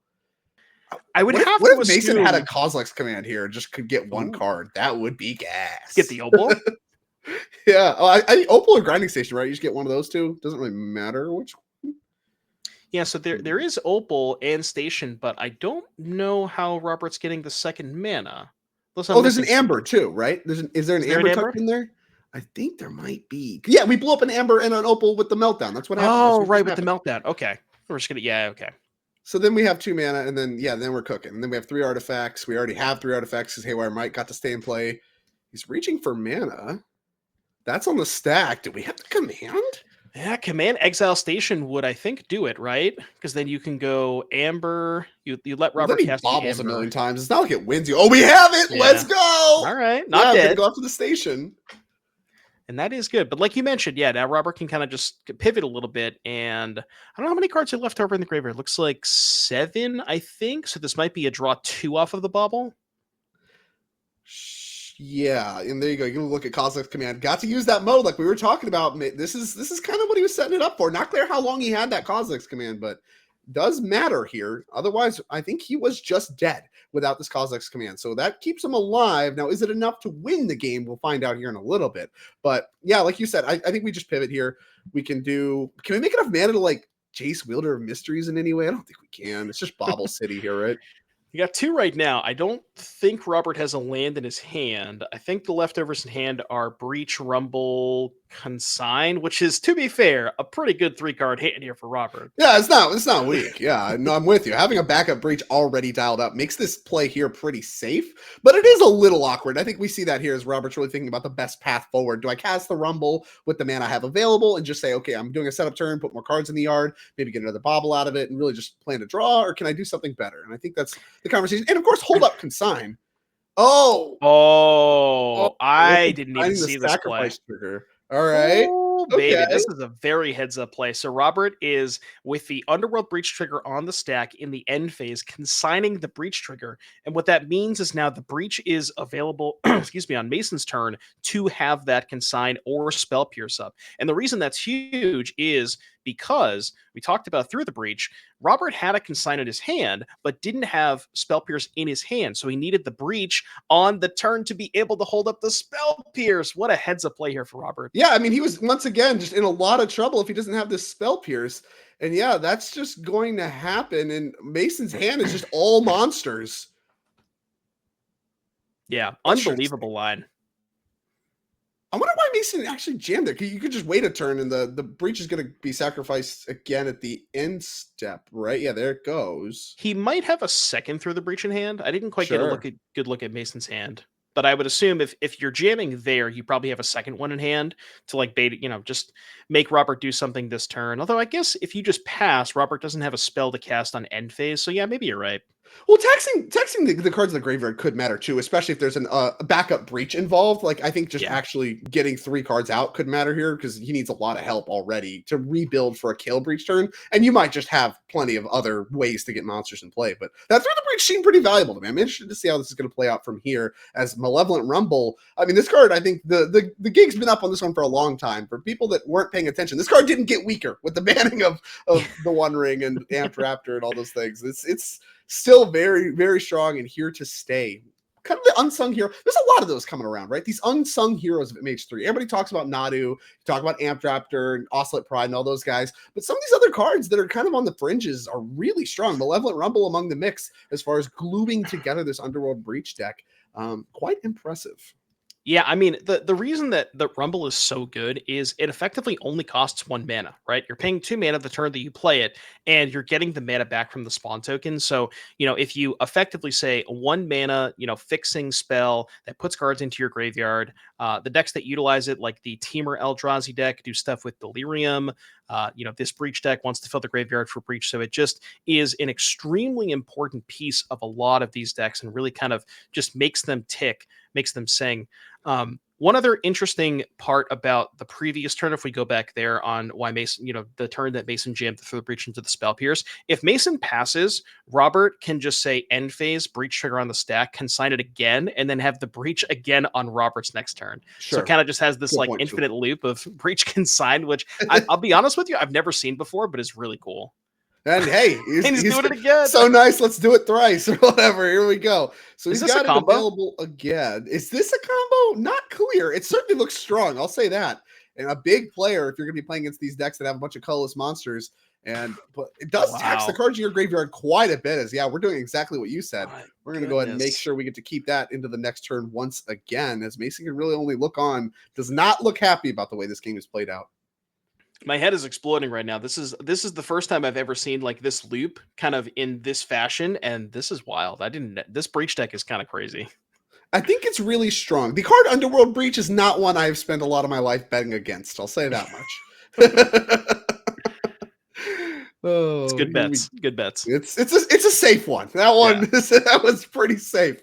I would have what to if Mason assume... had a Kozilek's command here and just could get one card? That would be gas. Get the Opal? Yeah. Oh, I Opal or grinding station, right? You just get one of those two. Doesn't really matter which one. Yeah, so there is Opal and Station, but I don't know how Robert's getting the second mana. There's an Amber too, right? Is there an Amber tucked in there? I think there might be. Yeah, we blew up an Amber and an Opal with the Meltdown. That's what happened. Oh, right, with the Meltdown. Okay. We're just going to, okay. So then we have 2 mana, and then we're cooking. And then we have 3 artifacts. We already have 3 artifacts because Haywire Mike got to stay and play. He's reaching for mana. That's on the stack. Do we have the command? Yeah, command Exile Station would, I think, do it, right? Because then you can go Amber. You let Robert cast bobbles a million times. It's not like it wins you. Oh, we have it. Yeah. Let's go. All right. Not dead. Go up to the station. And that is good. But like you mentioned, now Robert can kind of just pivot a little bit. And I don't know how many cards are left over in the graveyard. It looks like 7, I think. So this might be a draw 2 off of the bobble. Yeah, and there you go. You can look at Kozilek's command. Got to use that mode like we were talking about. This is kind of what he was setting it up for. Not clear how long he had that Kozilek's command, but does matter here. Otherwise, I think he was just dead without this Kozilek's command. So that keeps him alive. Now, is it enough to win the game? We'll find out here in a little bit. But yeah, like you said, I think we just pivot here. Can we make enough mana to like Jace Wielder of Mysteries in any way? I don't think we can. It's just Bobble City here, right? You got 2 right now. I don't think Robert has a land in his hand. I think the leftovers in hand are Breach, Rumble, Consign, which is, to be fair, a pretty good 3-card hand here for Robert. Yeah, it's not weak. Yeah, no, I'm with you. Having a backup breach already dialed up makes this play here pretty safe, but it is a little awkward. I think we see that here as Robert's really thinking about the best path forward. Do I cast the Rumble with the mana I have available and just say, okay, I'm doing a setup turn, put more cards in the yard, maybe get another bobble out of it, and really just plan to draw, or can I do something better? And I think that's the conversation. And of course, hold up, consign. Oh, oh, we're I didn't even consigning the see this play. sacrifice trigger. All right. Oh, Okay. baby, this is a very heads-up play. So Robert is with the Underworld Breach trigger on the stack in the end phase, consigning the Breach trigger. And what that means is now the Breach is available, excuse me, on Mason's turn to have that consign or Spell Pierce up. And the reason that's huge is because we talked about through the Breach, Robert had a consign in his hand, but didn't have Spell Pierce in his hand. So he needed the Breach on the turn to be able to hold up the Spell Pierce. What a heads-up play here for Robert. Yeah, I mean, he was once again just in a lot of trouble if he doesn't have this Spell Pierce. And yeah, that's just going to happen. And Mason's hand is just all monsters. Yeah, unbelievable line. I wonder why Mason actually jammed it. You could just wait a turn and the breach is going to be sacrificed again at the end step, right? Yeah, there it goes. He might have a second through the breach in hand. I didn't quite get Sure. a good look at Mason's hand. But I would assume if you're jamming there, you probably have a second one in hand to like bait, just make Robert do something this turn. Although I guess if you just pass, Robert doesn't have a spell to cast on end phase. So yeah, maybe you're right. Well, taxing the cards in the graveyard could matter too, especially if there's a backup breach involved. Like I think just Yeah. actually getting 3 cards out could matter here because he needs a lot of help already to rebuild for a kill breach turn. And you might just have plenty of other ways to get monsters in play. But that through the breach seemed pretty valuable to me. I'm interested to see how this is going to play out from here as Malevolent Rumble. I mean, this card, I think the gig's been up on this one for a long time. For people that weren't paying attention, this card didn't get weaker with the banning of the One Ring and Amped Raptor and all those things. It's still very, very strong and here to stay. Kind of the unsung hero. There's a lot of those coming around, right? These unsung heroes of MH3. Everybody talks about Nadu, talk about Amped Raptor and Oscillate Pride and all those guys. But some of these other cards that are kind of on the fringes are really strong. Malevolent Rumble among the mix as far as gluing together this Underworld Breach deck. Quite impressive. Yeah, I mean, the reason that the Rumble is so good is it effectively only costs 1 mana, right? You're paying 2 mana the turn that you play it, and you're getting the mana back from the spawn token. So, if you effectively say 1 mana, fixing spell that puts cards into your graveyard, the decks that utilize it, like the Teamer Eldrazi deck, do stuff with Delirium. This Breach deck wants to fill the graveyard for Breach. So it just is an extremely important piece of a lot of these decks and really kind of just makes them tick, makes them sing. One other interesting part about the previous turn, if we go back there on why Mason, the turn that Mason jammed through the breach into the Spell Pierce, if Mason passes, Robert can just say end phase, breach trigger on the stack, consign it again, and then have the breach again on Robert's next turn. Sure. So it kind of just has this Good point, infinite loop of breach consigned, which I'll be honest with you, I've never seen before, but is really cool. And hey, he's doing it again. So nice. Let's do it thrice or whatever. Here we go. So he's got it combo? available again. Is this a combo? Not clear. It certainly looks strong. I'll say that. And a big player if you're going to be playing against these decks that have a bunch of colorless monsters. But it does tax the cards in your graveyard quite a bit. As we're doing exactly what you said. We're going to go ahead and make sure we get to keep that into the next turn once again, as Mason can really only look on. Does not look happy about the way this game is played out. My head is exploding right now. This is the first time I've ever seen like this loop kind of in this fashion, and this is wild. This breach deck is kind of crazy. I think it's really strong. The card Underworld Breach is not one I've spent a lot of my life betting against. I'll say that much. Oh, it's good bets. Good bets. It's a safe one. That one that was pretty safe.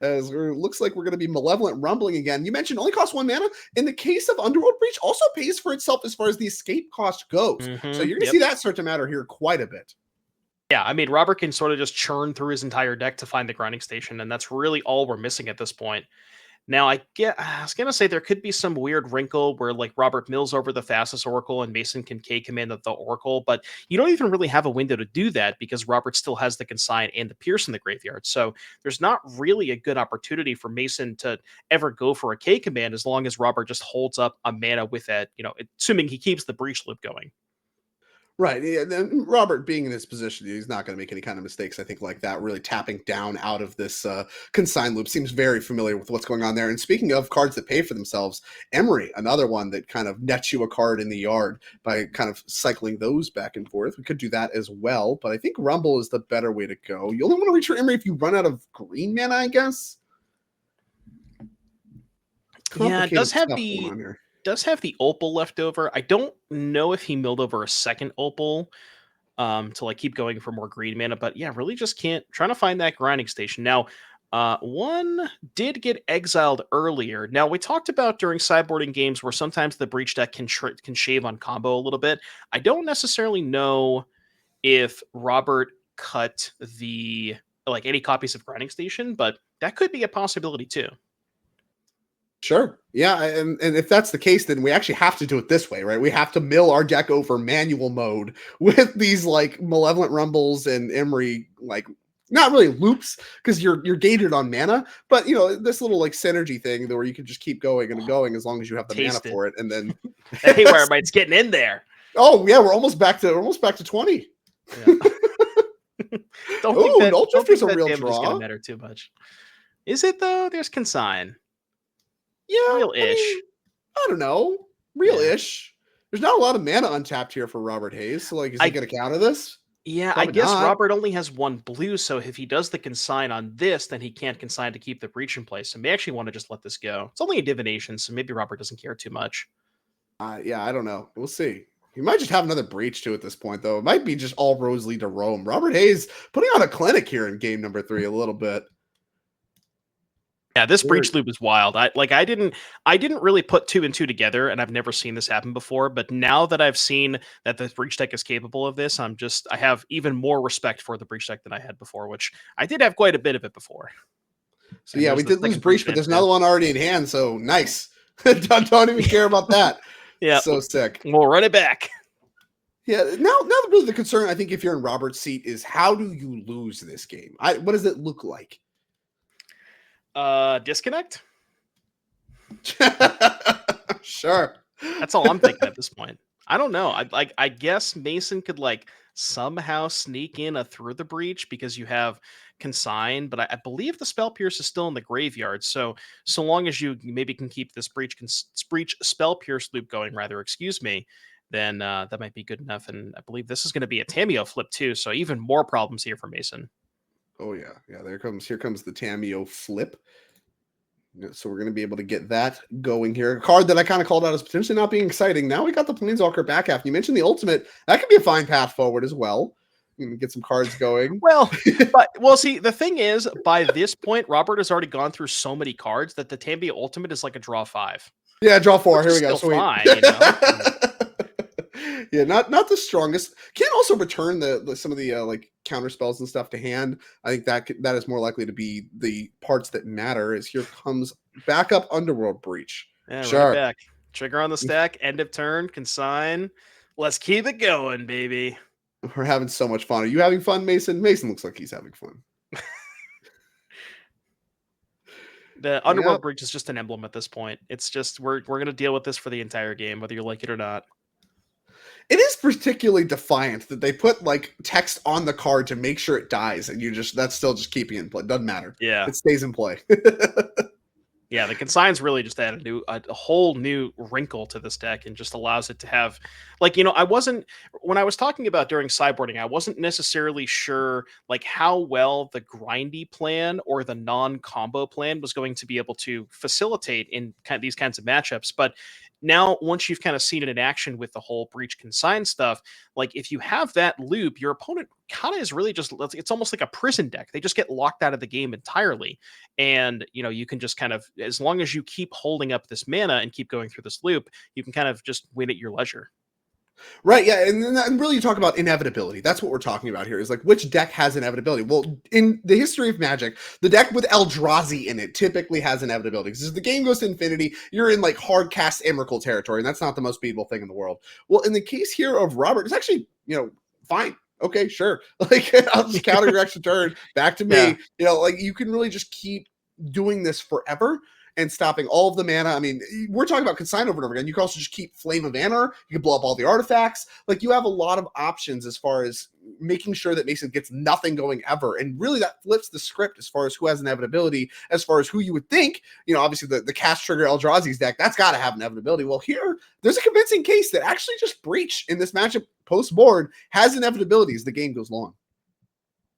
As it looks like we're going to be Malevolent Rumbling again. You mentioned only costs 1 mana. In the case of Underworld Breach, also pays for itself as far as the escape cost goes. So you're going to see that start to matter here quite a bit. Yeah, I mean, Robert can sort of just churn through his entire deck to find the grinding station, and that's really all we're missing at this point. Now, I was going to say there could be some weird wrinkle where, like, Robert mills over the fastest Oracle and Mason can K-command the Oracle, but you don't even really have a window to do that because Robert still has the Consign and the Pierce in the graveyard. So there's not really a good opportunity for Mason to ever go for a K-command as long as Robert just holds up a mana with that, assuming he keeps the Breach loop going. Right. Yeah, then Robert being in his position, he's not going to make any kind of mistakes. I think like that, really tapping down out of this consign loop seems very familiar with what's going on there. And speaking of cards that pay for themselves, Emery, another one that kind of nets you a card in the yard by kind of cycling those back and forth. We could do that as well, but I think Rumble is the better way to go. You only want to reach for Emery if you run out of green mana, I guess. Yeah, it Complicated stuff going on here. does have the opal left over. I don't know if he milled over a second opal to like keep going for more green mana, but yeah, really just can't trying to find that grinding station. Now, one did get exiled earlier. Now we talked about during sideboarding games where sometimes the breach deck can shave on combo a little bit. I don't necessarily know if Robert cut the like any copies of grinding station, but that could be a possibility too. Sure. Yeah. And if that's the case, then we actually have to do it this way, right? We have to mill our deck over manual mode with these like Malevolent Rumbles and Emery, like not really loops because you're gated on mana, but you know, this little like synergy thing where you can just keep going and going as long as you have the mana for it. And then that Haywire Might's getting in there. Oh yeah, we're almost back to 20. Yeah. don't think that a real damage draw. is gonna matter too much. Is it though? There's consign. Yeah, real-ish. I don't know. Real-ish. There's not a lot of mana untapped here for Robert Hayes. So, like, is he going to counter this? Yeah, probably I guess not. Robert only has one blue, so if he does the consign on this, then he can't consign to keep the breach in place. So may actually want to just let this go. It's only a divination, so maybe Robert doesn't care too much. Yeah, I don't know. We'll see. He might just have another breach too at this point, though. It might be just all roads lead to Rome. Robert Hayes putting on a clinic here in game number 3 a little bit. Yeah, this breach loop is wild. I didn't really put 2 and 2 together, and I've never seen this happen before. But now that I've seen that the breach deck is capable of this, I have even more respect for the breach deck than I had before, which I did have quite a bit of it before. So yeah, we did lose breach, but there's another one already in hand. So nice. don't even care about that. Yeah, so sick. We'll run it back. Yeah, now really the concern I think if you're in Robert's seat is how do you lose this game? What does it look like? Disconnect. Sure. That's all I'm thinking at this point. I don't know. I guess Mason could like somehow sneak in through the breach because you have consign, but I believe the spell pierce is still in the graveyard. So long as you maybe can keep this breach spell pierce loop going, excuse me, then that might be good enough. And I believe this is going to be a Tameo flip too. So even more problems here for Mason. Oh yeah. Here comes the Tameo flip. So we're going to be able to get that going here. A card that I kind of called out as potentially not being exciting. Now we got the Planeswalker back half. You mentioned the ultimate. That could be a fine path forward as well. You can get some cards going. Well, see, the thing is, by this point, Robert has already gone through so many cards that the Tameo ultimate is like a draw 5. Yeah, draw 4. Here we go. Still fine, you know? Yeah, not the strongest. Can also return the some of the like counter spells and stuff to hand. I think that is more likely to be the parts that matter. Is here comes backup Underworld Breach. Yeah, sure. Right back. Trigger on the stack. End of turn. Consign. Let's keep it going, baby. We're having so much fun. Are you having fun, Mason? Mason looks like he's having fun. The Underworld Breach is just an emblem at this point. It's just we're going to deal with this for the entire game, whether you like it or not. It is particularly defiant that they put like text on the card to make sure it dies, and that's still just keeping it in play. Doesn't matter. Yeah, it stays in play. Yeah, the consigns really just add a whole new wrinkle to this deck and just allows it to have, like, when I was talking about during sideboarding, I wasn't necessarily sure like how well the grindy plan or the non-combo plan was going to be able to facilitate in these kinds of matchups, but now, once you've kind of seen it in action with the whole breach consign stuff, like if you have that loop, your opponent kind of is really it's almost like a prison deck. They just get locked out of the game entirely. And, you can just kind of, as long as you keep holding up this mana and keep going through this loop, you can kind of just win at your leisure. Right, yeah, and really you talk about inevitability. That's what we're talking about here, is like which deck has inevitability. Well, in the history of Magic, the deck with Eldrazi in it typically has inevitability. Because as the game goes to infinity, you're in like hard cast Emrakul territory, and that's not the most beatable thing in the world. Well, in the case here of Robert, it's actually, fine. Okay, sure. Like, I'll just counter your extra turn, back to me. Yeah. Like you can really just keep doing this forever. and stopping all of the mana. I mean, we're talking about Consign over and over again. You can also just keep Flame of Anarch. You can blow up all the artifacts. Like, you have a lot of options as far as making sure that Mason gets nothing going ever. And really that flips the script as far as who has inevitability, as far as who you would think, obviously the cast trigger Eldrazi's deck, that's got to have inevitability. Well, here, there's a convincing case that actually just Breach in this matchup post-board has inevitability as the game goes long.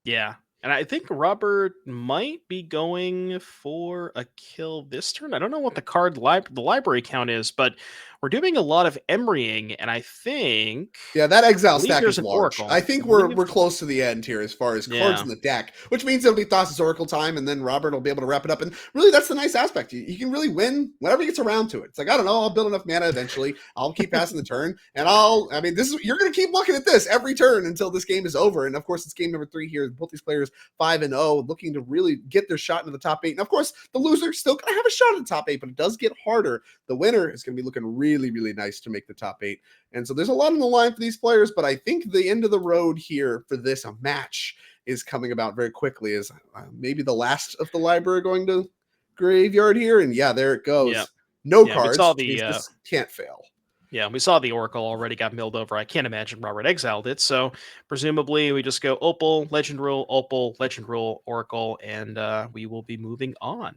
Yeah. And I think Robert might be going for a kill this turn. I don't know what the library count is, but we're doing a lot of Emerying, and I think that exile stack there's is an large. Oracle. I think we're close to the end here as far as cards in the deck, which means it'll be Thassa's Oracle time, and then Robert will be able to wrap it up. And really, that's the nice aspect. You can really win whenever he gets around to it. It's like, I don't know, I'll build enough mana eventually. I'll keep passing the turn, and you're going to keep looking at this every turn until this game is over. And of course, it's game number 3 here. Both these players 5-0, looking to really get their shot into the top 8. And of course, the loser still going to have a shot at the top 8, but it does get harder. The winner is going to be looking really, really nice to make the top 8. And so there's a lot on the line for these players, but I think the end of the road here for this match is coming about very quickly, as maybe the last of the library going to graveyard here. And yeah, there it goes. Yep. No cards. This can't fail. Yeah, we saw the Oracle already got milled over. I can't imagine Robert exiled it. So presumably we just go Opal, Legend Rule, Oracle, and we will be moving on.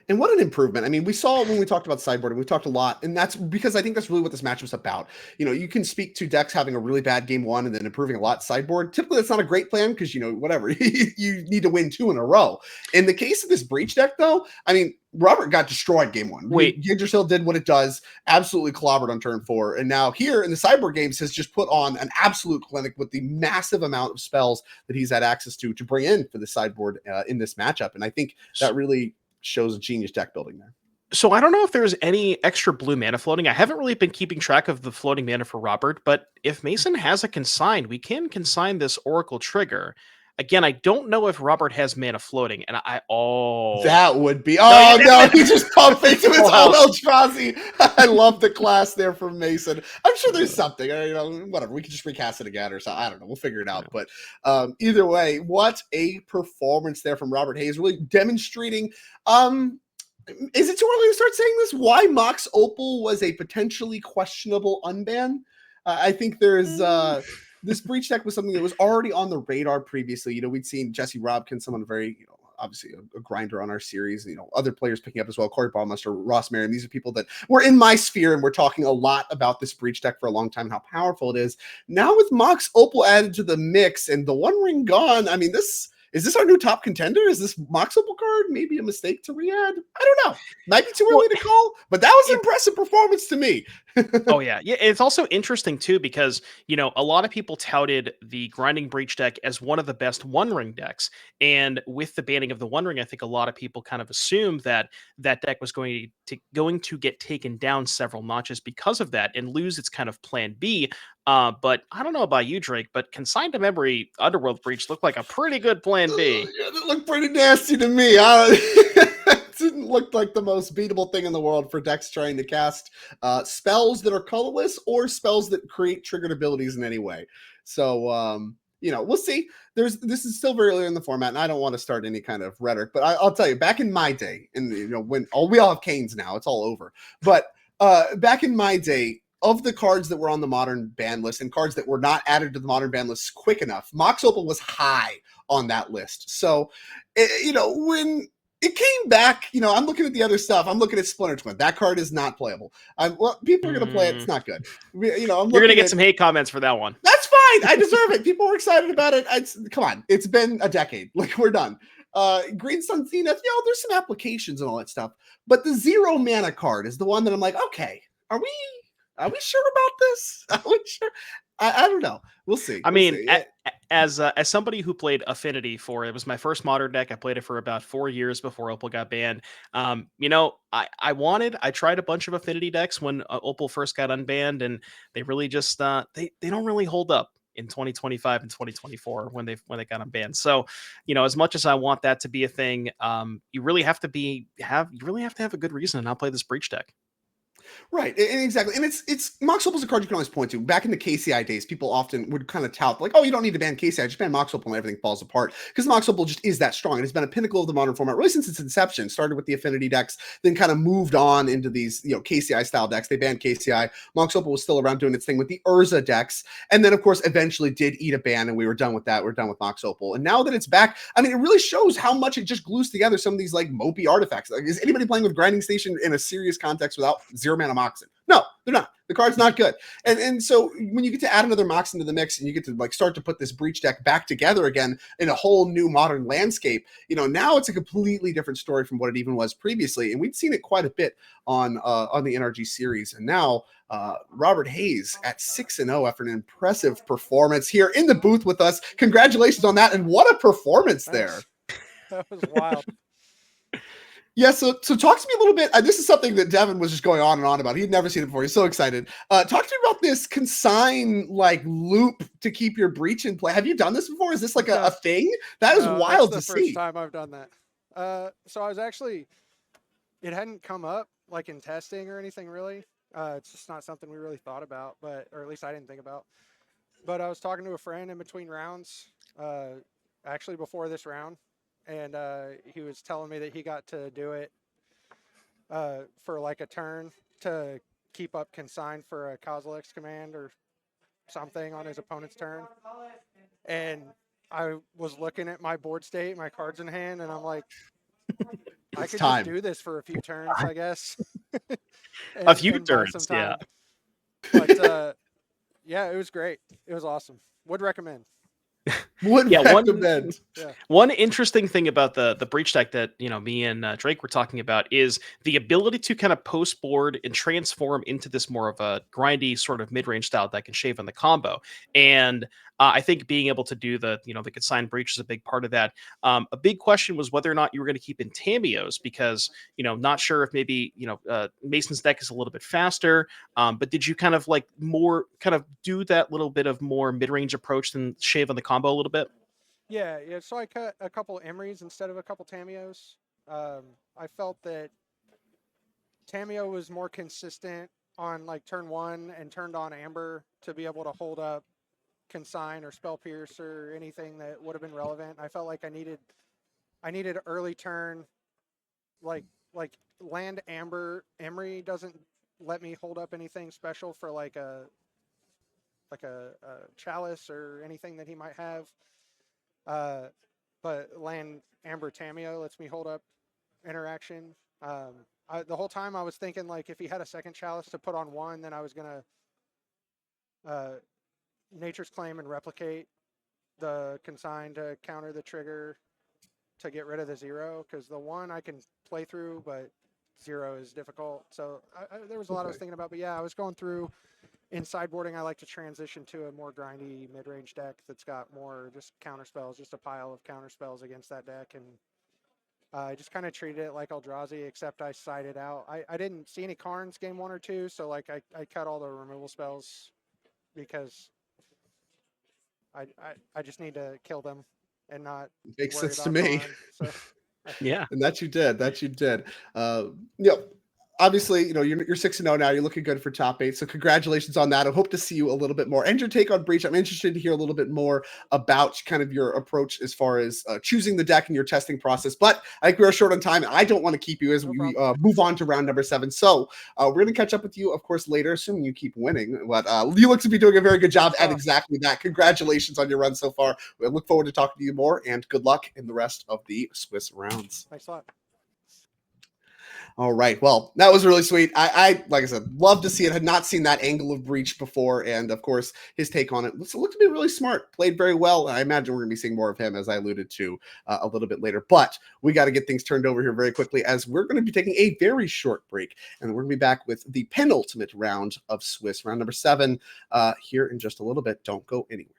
And what an improvement. I mean, we saw when we talked about sideboarding, we talked a lot, and that's because I think that's really what this match was about. You can speak to decks having a really bad game 1 and then improving a lot sideboard. Typically, that's not a great plan because, whatever, you need to win 2 in a row. In the case of this Breach deck, though, I mean, Robert got destroyed game 1. Yggdrasil did what it does, absolutely clobbered on turn 4. And now here in the sideboard games has just put on an absolute clinic with the massive amount of spells that he's had access to bring in for the sideboard in this matchup. And I think that really shows a genius deck building there. So I don't know if there's any extra blue mana floating. I haven't really been keeping track of the floating mana for Robert, but if Mason has a consign, we can consign this Oracle trigger. Again, I don't know if Robert has mana floating, and that would be he just pumped into his own Eldrazi. I love the class there from Mason. I'm sure there's something, whatever. We can just recast it again or something. I don't know. We'll figure it out. But either way, what a performance there from Robert Hayes, really demonstrating. Is it too early to start saying this? Why Mox Opal was a potentially questionable unban? I think there's. This Breach deck was something that was already on the radar previously. We'd seen Jesse Robkin, someone very, obviously a grinder on our series, other players picking up as well, Corey Baumeister, Ross Merriam. These are people that were in my sphere, and we're talking a lot about this Breach deck for a long time and how powerful it is. Now with Mox Opal added to the mix and the One Ring gone, I mean, is this our new top contender? Is this Mox Opal card maybe a mistake to re-add? I don't know. Might be too early to call, but that was an impressive performance to me. Oh, yeah. It's also interesting, too, because, a lot of people touted the Grinding Breach deck as one of the best One Ring decks. And with the banning of the One Ring, I think a lot of people kind of assumed that that deck was going to get taken down several notches because of that and lose its kind of plan B. But I don't know about you, Drake, but Consigned to Memory Underworld Breach looked like a pretty good plan B. Yeah, that looked pretty nasty to me. It didn't look like the most beatable thing in the world for decks trying to cast spells that are colorless or spells that create triggered abilities in any way. So, we'll see. This is still very early in the format, and I don't want to start any kind of rhetoric, but I'll tell you, back in my day, and when we all have Canes now, it's all over. But back in my day, of the cards that were on the modern ban list and cards that were not added to the modern ban list quick enough, Mox Opal was high on that list. So, when it came back, I'm looking at the other stuff. I'm looking at Splinter Twin. That card is not playable. People are going to play it. It's not good. You're going to get some hate comments for that one. That's fine. I deserve it. People were excited about it. Come on. It's been a decade. We're done. Green Sun Zenith, there's some applications and all that stuff. But the 0 mana card is the one that I'm like, okay, are we sure about this? Are we sure? I don't know. We'll see. As somebody who played Affinity it was my first modern deck. I played it for about 4 years before Opal got banned. I tried a bunch of Affinity decks when Opal first got unbanned, and they really just they don't really hold up in 2025 and 2024 when they got unbanned. So, as much as I want that to be a thing, you really have to have a good reason to not play this Breach deck. Right, and exactly, and it's Mox Opal's a card you can always point to. Back in the KCI days, people often would kind of tout like, "Oh, you don't need to ban KCI, just ban Mox Opal and everything falls apart." Because Mox Opal just is that strong. It has been a pinnacle of the modern format really since its inception. Started with the Affinity decks, then kind of moved on into these KCI style decks. They banned KCI. Mox Opal was still around doing its thing with the Urza decks, and then of course eventually did eat a ban, and we were done with that. We're done with Mox Opal, and now that it's back, I mean, it really shows how much it just glues together some of these like mopey artifacts. Like, is anybody playing with Grinding Station in a serious context without zero mana Moxen? No, they're not. The card's not good. And so when you get to add another Mox into the mix and you get to like start to put this Breach deck back together again in a whole new modern landscape, now it's a completely different story from what it even was previously. And we'd seen it quite a bit on the NRG series. And now Robert Hayes at 6-0 after an impressive performance here in the booth with us. Congratulations on that. And what a performance there. That was wild. Yeah, so talk to me a little bit. This is something that Devin was just going on and on about. He'd never seen it before. He's so excited. Talk to me about this consign like loop to keep your Breach in play. Have you done this before? Is this like a thing? That is wild to see. That's the first time I've done that. So I was actually, it hadn't come up like in testing or anything really. It's just not something we really thought about, or at least I didn't think about. But I was talking to a friend in between rounds, actually before this round. And he was telling me that he got to do it for like a turn to keep up consign for a Kozilek's command or something on his opponent's turn. And I was looking at my board state, my cards in hand, and I'm like, I could just do this for a few turns, I guess. A few turns, yeah. But yeah, it was great. It was awesome. Would recommend. One interesting thing about the Breach deck that me and Drake were talking about is the ability to kind of post board and transform into this more of a grindy sort of mid-range style that can shave on the combo. And I think being able to do the consigned Breach is a big part of that. A big question was whether or not you were going to keep in Tamiyo's because not sure if maybe Mason's deck is a little bit faster. But did you kind of like more kind of do that little bit of more mid-range approach than shave on the combo a little bit? Yeah. So I cut a couple Emeries instead of a couple Tamiyo's. I felt that Tamiyo was more consistent on like turn 1 and turned on Amber to be able to hold up Consign or Spell Pierce or anything that would have been relevant. I felt like I needed early turn, like land Amber. Emery doesn't let me hold up anything special for like a Chalice or anything that he might have. But land Amber Tamiyo lets me hold up interaction. The whole time I was thinking like if he had a second Chalice to put on 1, then I was gonna Nature's Claim and replicate the Consign to counter the trigger to get rid of the 0, because the 1 I can play through, but 0 is difficult. So there was a lot I was thinking about, but yeah, I was going through in sideboarding. I like to transition to a more grindy mid-range deck that's got more just counter spells, just a pile of counter spells against that deck, and I just kind of treated it like Eldrazi, except I sided out. I didn't see any Karns game 1 or 2, so like I cut all the removal spells because I just need to kill them and not. Makes sense to me. So. Yeah, and that you did. Obviously, you're 6-0 now. You're looking good for top 8. So congratulations on that. I hope to see you a little bit more. And your take on Breach. I'm interested to hear a little bit more about kind of your approach as far as choosing the deck and your testing process. But I think we are short on time, and I don't want to keep you as we move on to round number 7. So we're going to catch up with you, of course, later, assuming you keep winning. But you look to be doing a very good job at exactly that. Congratulations on your run so far. We look forward to talking to you more, and good luck in the rest of the Swiss rounds. Thanks a lot. All right. Well, that was really sweet. I like I said, love to see it. Had not seen that angle of Breach before. And of course, his take on it looked to be really smart, played very well. I imagine we're going to be seeing more of him, as I alluded to a little bit later. But we got to get things turned over here very quickly, as we're going to be taking a very short break. And we're going to be back with the penultimate round of Swiss, round number 7, here in just a little bit. Don't go anywhere.